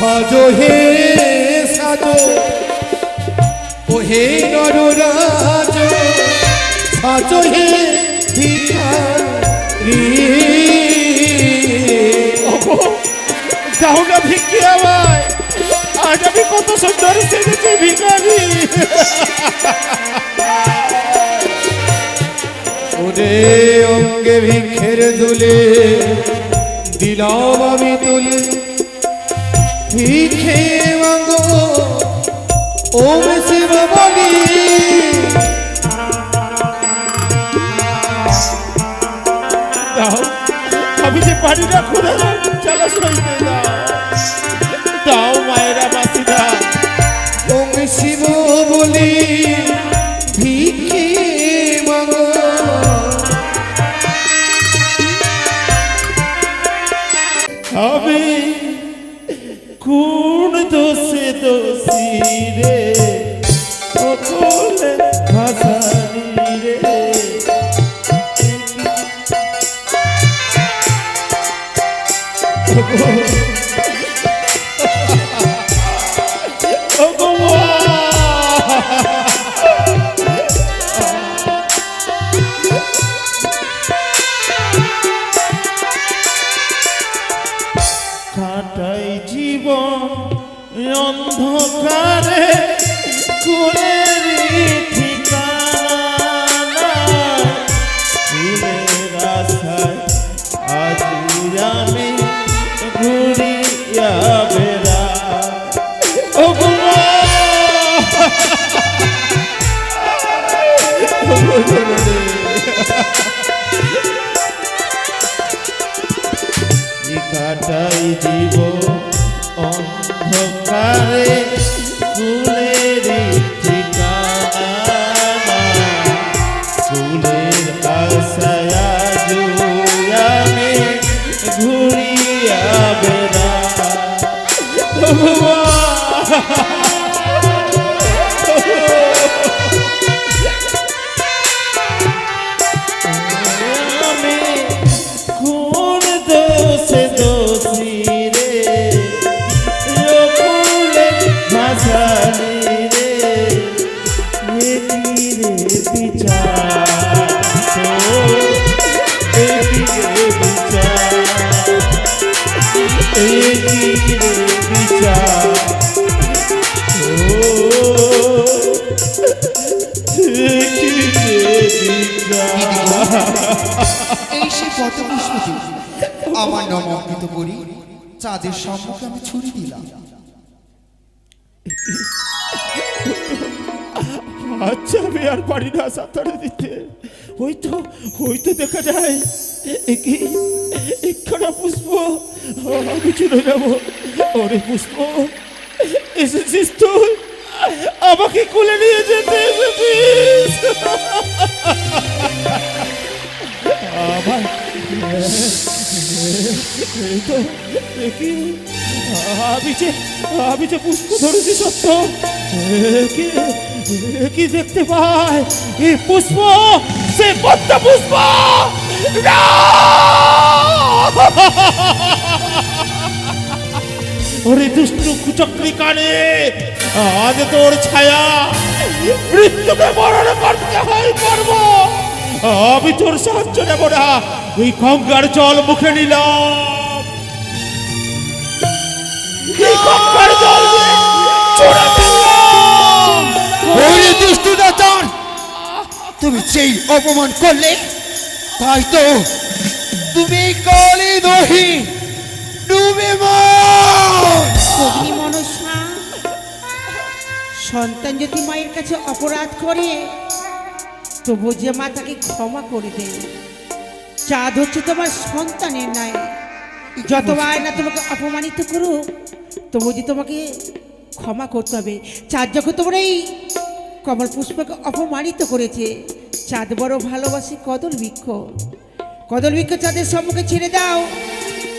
সাজো হে সাজো ওহে নররাজ সাজো হে ভিখারি যাও না ভিক্ষি আমায়, আজ আমি কত সুন্দর সেজেছি ভিখারি। ওরে অঙ্গে ভিক্ষের দুলে দিলাম আমি তুলে ভিক্ষে মাগো ওম শিব বলি দাও, আমি যে পারি না খোদা চালা সইতে দাও, দাও মায়েরা মাসিরা। ওম শিব বলি ভিক্ষে মাগো আমি কোন দোষে দোষী রে সকলে ভাসানি রে। কাটাই জীবন অন্ধকারে কোলের ঠিকানা ফুলের আশায় আজ আমি ঘুরিয়া বেড়া। ও কাটাই জীব অন্ধকারে ফুলের ঠিকানা ফুলের আশায় আমি ঘুরিয়া বেড়া। আমি কোন দোষে দোষী রে লোকুলে ভাসানি রে একই রে বিচার একই রে বিচার একই রে বিচার একই রে বিচার। এই সে পদ্মপুষ্পটি আমার নাম অঙ্কিত করি চাঁদের সম্মুখে আমি ছুরি দিলাম। আচ্ছা আমি আর পারি না সাঁতারে দিতে। ওই তো দেখা যায় একখানা পুষ্প, আমি চলে যাবো। ওরে পুষ্প, এসেছিস তুই, আমাকে কোলে নিয়ে যেতে এসেছিস। আমার এই তো দেখি আমি যে পুষ্প ধরেছি সত্য, কি দেখতে পাই এই পুষ্প, সে পদ্ম পুষ্প। ওরে দুষ্টু কুচক্রি কানে, আজ তোর ছায়া মৃত্যুকে বরণ করতে হয় করব। আমি তোর সাহায্য নেব না, ওই গঙ্গার জল মুখে নিলাম, এই গঙ্গার জল চোরা ফেললাম। ওরে দুষ্টু দাতার, তুমি যেই অপমান করলে তাই তো তুমি কালি দহি ডুবে অগ্নি মনসা, সন্তান যদি মায়ের কাছে অপরাধ করে তবু যে মা তাকে ক্ষমা করে দেয়। চাঁদ হচ্ছে তোমার সন্তানের নাই, যতবার না তোমাকে অপমানিত করুক তবু যে তোমাকে ক্ষমা করতে হবে। চাঁদ যখন তোমার এই কমল পুষ্পকে অপমানিত করেছে, চাঁদ বড় ভালোবাসে কদল বৃক্ষ, কদল বৃক্ষ চাঁদের সম্মুখে ছেড়ে দাও,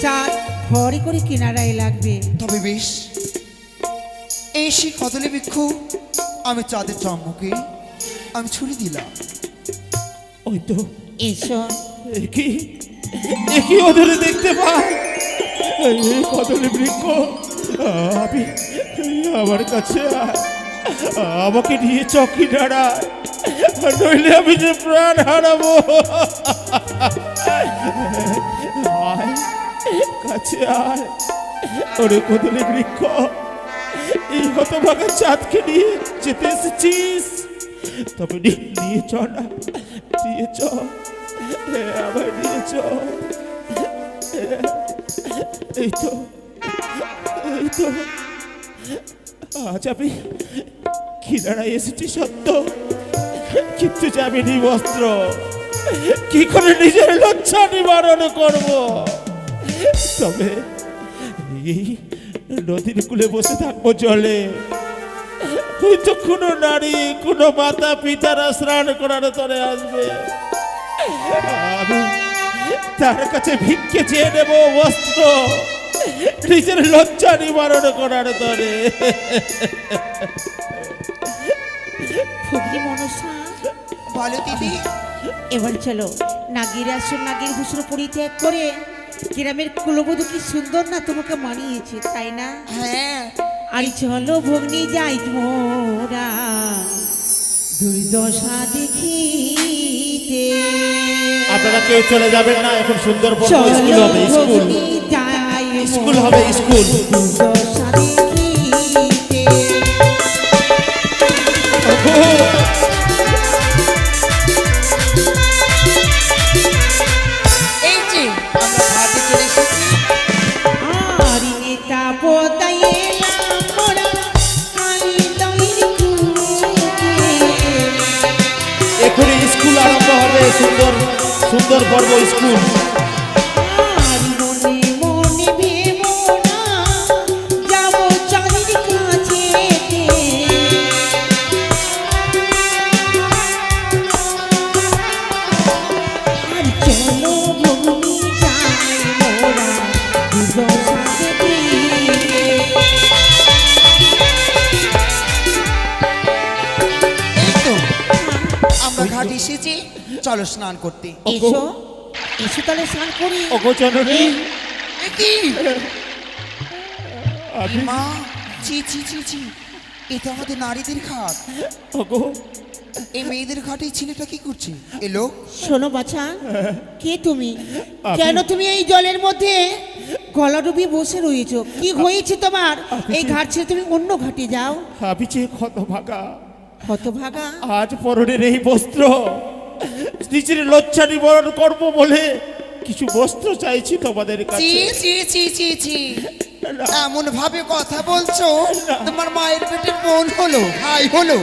চাঁদ ভরি করে কিনারায় লাগবে। তবে বেশ, এই সেই কদলে বৃক্ষ আমি চাঁদের সম্মুখে আমি ছুরি দিলাম। ওই তো এসো। একই ওদের দেখতে পাই, এই কদলী বৃক্ষ আমি আমার কাছে আয়। আমাকে নিয়ে চকি দাঁড়ায়, নইলে আমি যে প্রাণ হারাবো। আয়, কাছে আয়। ওরে কদলে বৃক্ষ, এই হতভাগা চাঁদকে নিয়ে যেতে এসেছিস, তবে নিয়ে চ না, নিয়ে চ, আবার নিয়ে চ। এই তো, এই তো, আজ আমি কিনারায় এসেছি সত্য, কিন্তু যাবে বস্ত্র। কি করে নিজের লজ্জা নিবারণ করব? তবে এই নদীর কূলে বসে থাকবো জলে, হয়তো কোনো নারী, কোনো মাতা পিতারা স্নান করার তরে আসবে, আমি তার কাছে ভিক্ষে চেয়ে নেব বস্ত্র, নিজের লজ্জা নিবারণ করার তরে। ফুগলি মনসা, বলো দিদি। এবার চলো নাগের আসর নাগের ভূষণ পরিত্যাগ করে গ্রামের কুলবধূ কি সুন্দর না তোমাকে মানিয়েছে, তাই না? হ্যাঁ, আর চলো ভগ্নি যাই মোরা দুর্দশা দেখিতে। আপনারা কেউ চলে যাবেন না, এখন সুন্দর চলো স্কুল হবে, স্কুল ভগ্নি যাই স্কুল হবে, স্কুল। দুর্দশা দেখিতে। এই যে আমরা ঘাটে চলে এসেছি। আর নেতা পোতাই এলাম মোরা কালী দইয়ের কুলে। এখনই স্কুল আরম্ভ হবে, সুন্দর সুন্দর পর্ব স্কুল। আর মনে মনে ভেবো না যাবো চাঁদের কাছেতে। আর চলো ভগ্নি যাই মোরা দুর্দশা দেখিতে। এই তো আমরা ঘাটে এসেছি, চলো স্নান করতে। এসো এসো তাহলে স্নান করি। অগোচরণী, এ কি আমি মা, ছি ছি ছি ছি, এটা আমাদের নারীদের ঘাট। অগো, এই মেয়েদের ঘাটে এই ছেলেটা কি করছে? এলো শোনো বাছা, কে তুমি? আমি- কেন তুমি এই জলের মধ্যে গলা ডুবিয়ে বসে রয়েছো? কি হয়েছে তোমার? এই ঘাট ছেড়ে তুমি অন্য ঘাটে যাও। আমি যে হতভাগা, হতভাগা, আজ পরনের এই বস্ত্র নিজের লজ্জা নিবারণ করবো বলে কিছু বস্ত্র চাইছি তোমাদের ছি কাছে। ছি ছি ছি ছি, না, এমন ভাবে কথা বলছো, তোমার মায়ের পেটের বোন হলো, ভাই হলো,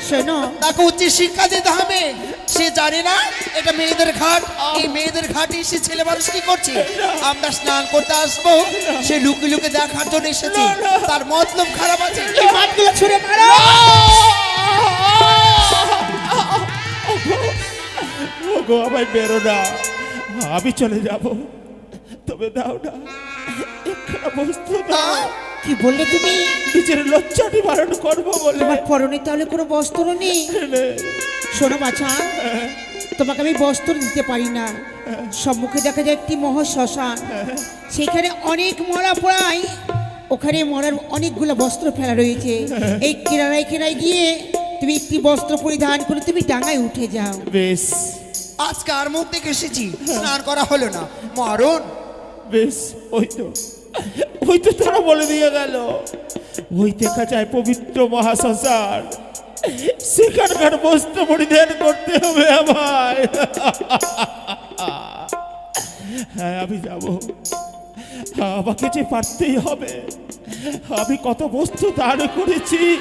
শোনো তাকে উচ্চ শিক্ষা দিতে হবে। সে জানে না এটা মেয়েদের ঘাট। এই মেয়েদের ঘাটে এসে ছেলে মানুষ কি করছে? আমরা স্নান করতে আসবো, সে লুকে লুকে দেখার জন্য এসেছে, তার মতলব খারাপ আছে। এই মাছগুলো ছুঁড়ে মারো। ওগো, আমায় বেরো না, আমি চলে যাব, তবে দাও না একখানা বস্ত্র দাও। কি বললে তুমি? নিজের লজ্জা নিবারণ করবো বলে। তোমার পরনে তাহলে কোনো বস্ত্র নেই? শোনো বাছা, তোমাকে আমি বস্ত্র দিতে পারি না। সম্মুখে দেখা যায় একটি মহা শ্মশান, সেখানে অনেক মরা পড়ায়, ওখানে মরার অনেকগুলো বস্ত্র ফেলা রয়েছে। এই কিনারায় কিনারায় গিয়ে তুমি একটি বস্ত্র পরিধান করে তুমি ডাঙায় উঠে যাও। বেশ আজকে আর মুখ থেকে এসেছি, স্নান করা হলো না, মরণ। বেশ, ওই তো তারা বলে দিয়ে গেল, ওই দেখা যায় পবিত্র মহাশ্মশান, সেখানকার বস্ত্র পরিধান করতে হবে আমায়। হ্যাঁ, আমি যাব, আমাকে যে পারতেই হবে। আমি কত বস্তু দান করেছি,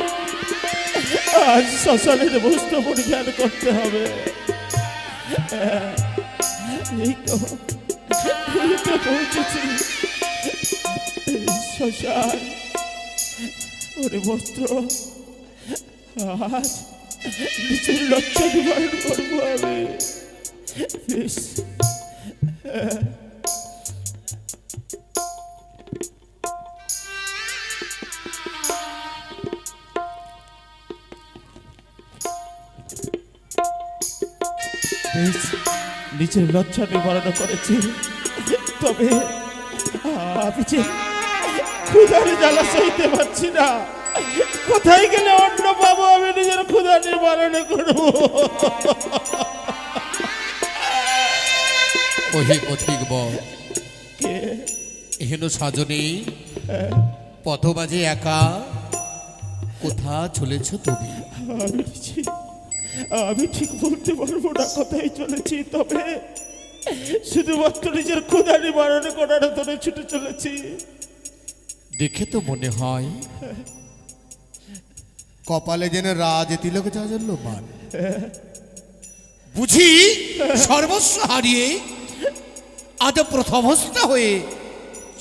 আজ শ্মশানের বস্ত্র পরিধান করতে হবে। এই তো পৌঁছেছি শ্মশান। ওরে বস্ত্র, আজ নিজের লজ্জা নিবারণ করবো আমি। বেশ, বেশ, নিজের লজ্জা নিবারণ করেছি, তবে আমি যে ক্ষুধার জ্বালা সইতে পারছি না। কোথায় গেলে অন্ন পাবো আমি নিজের ক্ষুধা নিবারণ করবো? ওহে পথিক বল, কে? এহেন সাজনী পথবাজে একা কোথা চলেছ তুমি? আমি ঠিক বলতে পারবো না কোথায় চলেছি, তবে শুধুমাত্র নিজের ক্ষুধা নিবারণ করার জন্য ছুটে চলেছি। দেখে তো মনে হয় কপালে যেন রাজ তিলক জাজল্যমান। বুঝি সর্বস্ব হারিয়ে আজ প্রথমস্থ হয়ে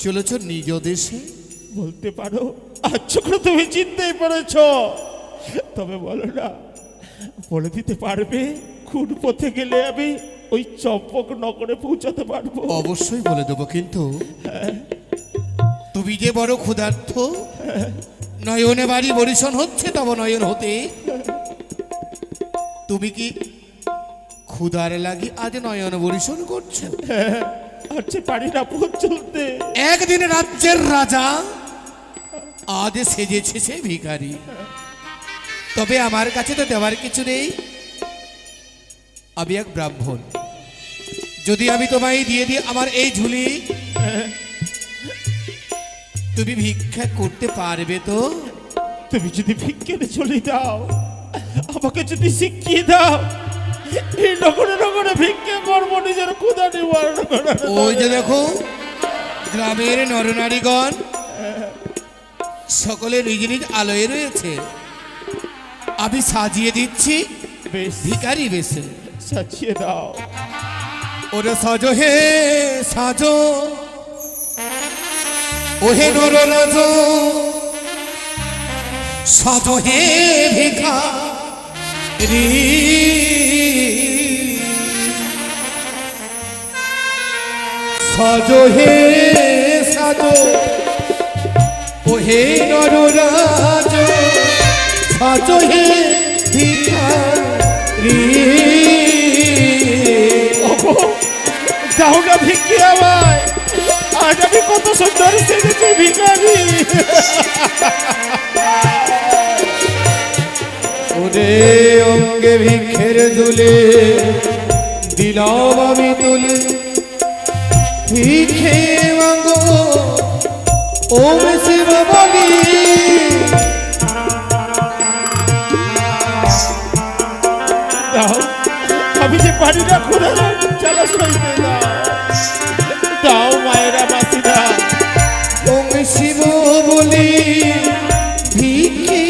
চলেছ নিজ দেশে? বলতে পারো আচ্ছা করে তুমি চিনতেই পেরেছ, তবে বলো না, বলে দিতে পারবে কোন পথে গেলে আমি ওই চম্পক নগরে পৌঁছাতে পারবো? অবশ্যই বলে দেবো, কিন্তু তুমি যে বড় ক্ষুধার্থ, নয়নে বাড়ি বরিশন হচ্ছে তব নয়ন হতে, তুমি কি ক্ষুধার লাগি আজ নয়ন বরিশন করছো? আচ্ছা পারি না পথ চলতে। একদিন রাজ্যের রাজা, আজ সেজেছে সে ভিখারি। তবে আমার কাছে তো দেওয়ার কিছু নেই, আমি এক ব্রাহ্মণ। যদি আমি তোমায় দিয়ে দিই আমার এই ঝুলি, তুমি ভিক্ষা করতে পারবে তো? তুমি যদি ভিক্ষের চলে দাও, আমাকে যদি শিখিয়ে দাও, এই নগরে নগরে ভিক্ষে করবো নিজের ক্ষুধা নিবারণ করার। ওই যে দেখো গ্রামের নরনারীগণ সকলে নিজ নিজ আলোয় রয়েছে, আমি সাজিয়ে দিচ্ছি বেশ, ভিখারি বেশে। সাজিয়ে দাও। ওরে সাজো হে সাজো, ওহে নররাজ, সাজো হে ভিখারি, সাজো হে সাজো, ওহে নররাজ, সাজো হে ভিখারি। দাও না ভিক্ষে আমায়, আজ আমি কত সুন্দর সেজেছি ভিখারি। ওরে অঙ্গে ভিক্ষের দুলে দিলাম আমি তুলে, ভিক্ষে মাগো ওম শিব বলি। দাও, আমি যে পারি না ক্ষুধা জ্বালা সইতে, দাও দাও মায়েরা মাসিরা। ওম শিব বলি ভিক্ষে